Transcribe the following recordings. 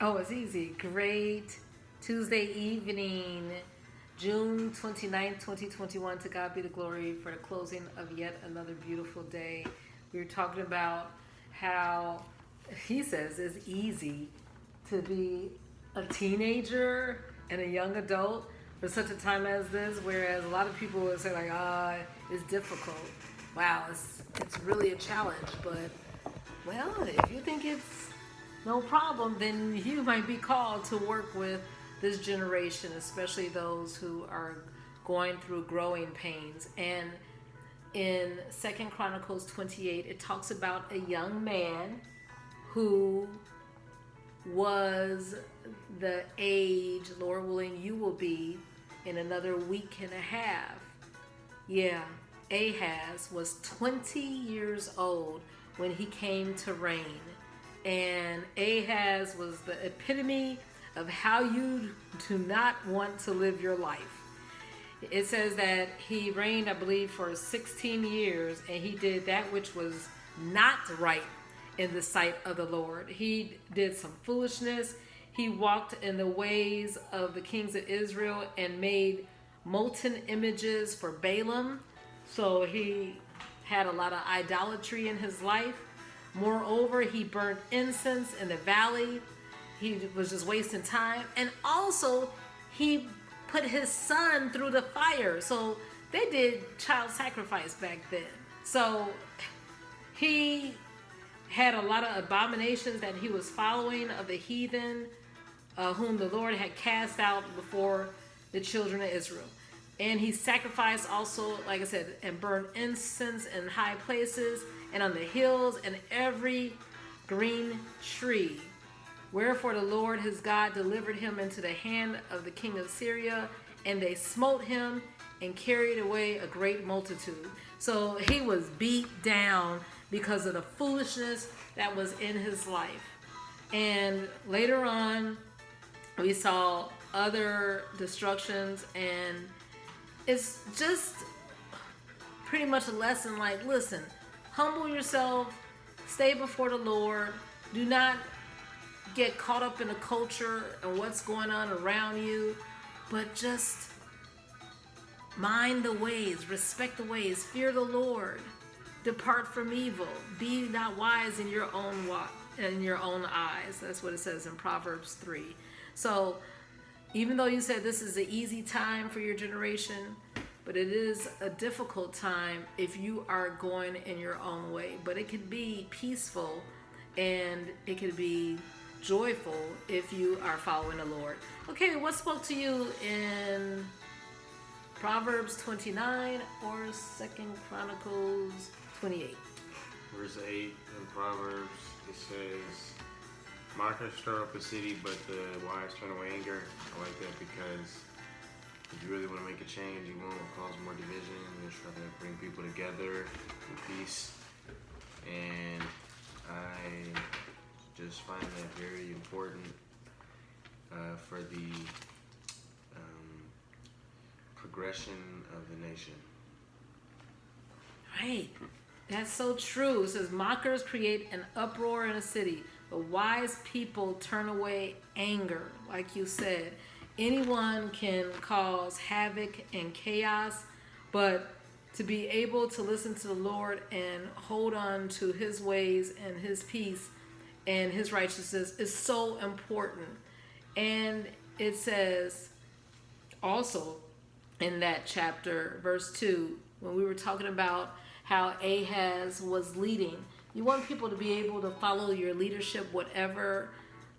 Oh, it's easy. Great Tuesday evening, June 29th, 2021. To God be the glory for the closing of yet another beautiful day. We were talking about how he says it's easy to be a teenager and a young adult for such a time as this, whereas a lot of people would say like, it's difficult. Wow, it's really a challenge. But, well, if you think it's no problem, then you might be called to work with this generation, especially those who are going through growing pains. And in 2Chron.28, it talks about a young man who was the age, Lord willing, you will be in another week and a half. Yeah, Ahaz was 20 years old when he came to reign. And Ahaz was the epitome of how you do not want to live your life. It says that he reigned, I believe, for 16 years, and he did that which was not right in the sight of the Lord. He did some foolishness. He walked in the ways of the kings of Israel and made molten images for Balaam. So he had a lot of idolatry in his life. Moreover, he burnt incense in the valley. He was just wasting time. And also, he put his son through the fire. So they did child sacrifice back then. So he had a lot of abominations that he was following of the heathen, whom the Lord had cast out before the children of Israel. And he sacrificed also, like I said, and burned incense in high places and on the hills and every green tree. Wherefore the Lord his God delivered him into the hand of the king of Syria, and they smote him and carried away a great multitude. So he was beat down because of the foolishness that was in his life. And later on, we saw other destructions, and it's just pretty much a lesson like, listen, humble yourself, stay before the Lord, do not get caught up in the culture and what's going on around you, but just mind the ways, respect the ways, fear the Lord, depart from evil, be not wise in your own eyes. That's what it says in Proverbs 3. So even though you said this is an easy time for your generation, but it is a difficult time if you are going in your own way. But it could be peaceful and it could be joyful if you are following the Lord. Okay, what spoke to you in Proverbs 29 or 2Chron.28? Verse 8 in Proverbs, it says, mockers stir up a city, but the wise turn away anger. I like that because if you really want to make a change, you won't cause more division. You'll try to bring people together in peace. And I just find that very important for the progression of the nation. Right. That's so true. It says, mockers create an uproar in a city, but wise people turn away anger. Like you said, anyone can cause havoc and chaos, but to be able to listen to the Lord and hold on to his ways and his peace and his righteousness is so important. And it says also in that chapter, verse 2, when we were talking about how Ahaz was leading, you want people to be able to follow your leadership, whatever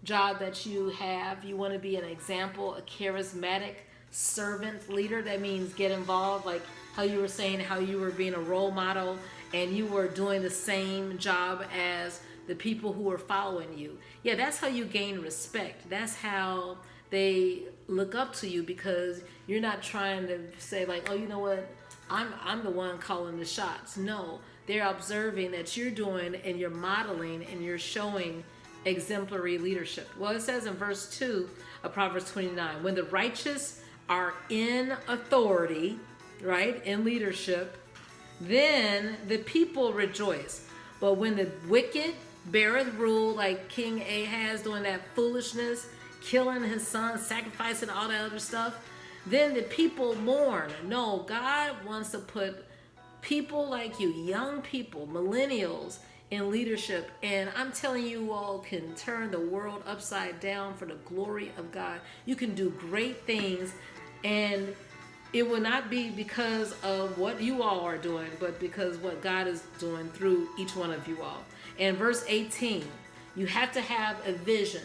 job that you have. You want to be an example, a charismatic servant leader. That means get involved, like how you were saying, how you were being a role model and you were doing the same job as the people who were following you. Yeah, that's how you gain respect. That's how they look up to you, because you're not trying to say like, oh, you know what, I'm the one calling the shots. No, they're observing that you're doing and you're modeling and you're showing exemplary leadership. Well, it says in verse 2 of Proverbs 29, when the righteous are in authority, right, in leadership, then the people rejoice. But when the wicked beareth rule like King Ahaz, doing that foolishness, killing his son, sacrificing all that other stuff, then the people mourn. No, God wants to put people like you, young people, millennials, in leadership. And I'm telling you all can turn the world upside down for the glory of God. You can do great things, and it will not be because of what you all are doing, but because what God is doing through each one of you all. And verse 18, you have to have a vision.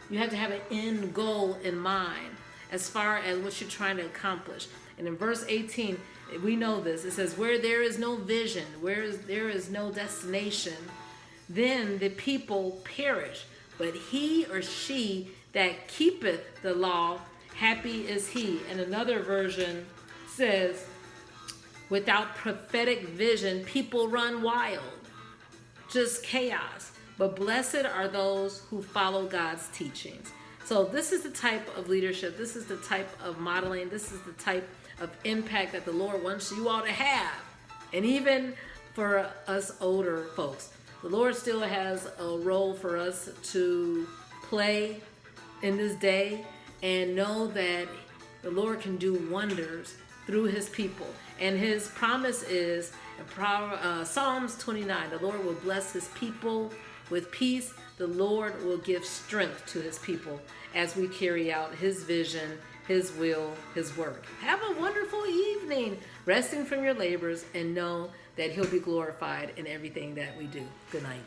You have to have an end goal in mind as far as what you're trying to accomplish. And in verse 18, we know this. It says, where there is no vision, there is no destination, then the people perish. But he or she that keepeth the law, happy is he. And another version says, without prophetic vision, people run wild. Just chaos. But blessed are those who follow God's teachings. So this is the type of leadership. This is the type of modeling. This is the type of impact that the Lord wants you all to have. And even for us older folks, the Lord still has a role for us to play in this day, and know that the Lord can do wonders through his people. And his promise is in Psalms 29, the Lord will bless his people with peace. The Lord will give strength to his people as we carry out his vision, his will, his work. Have a wonderful evening, resting from your labors, and know that he'll be glorified in everything that we do. Good night.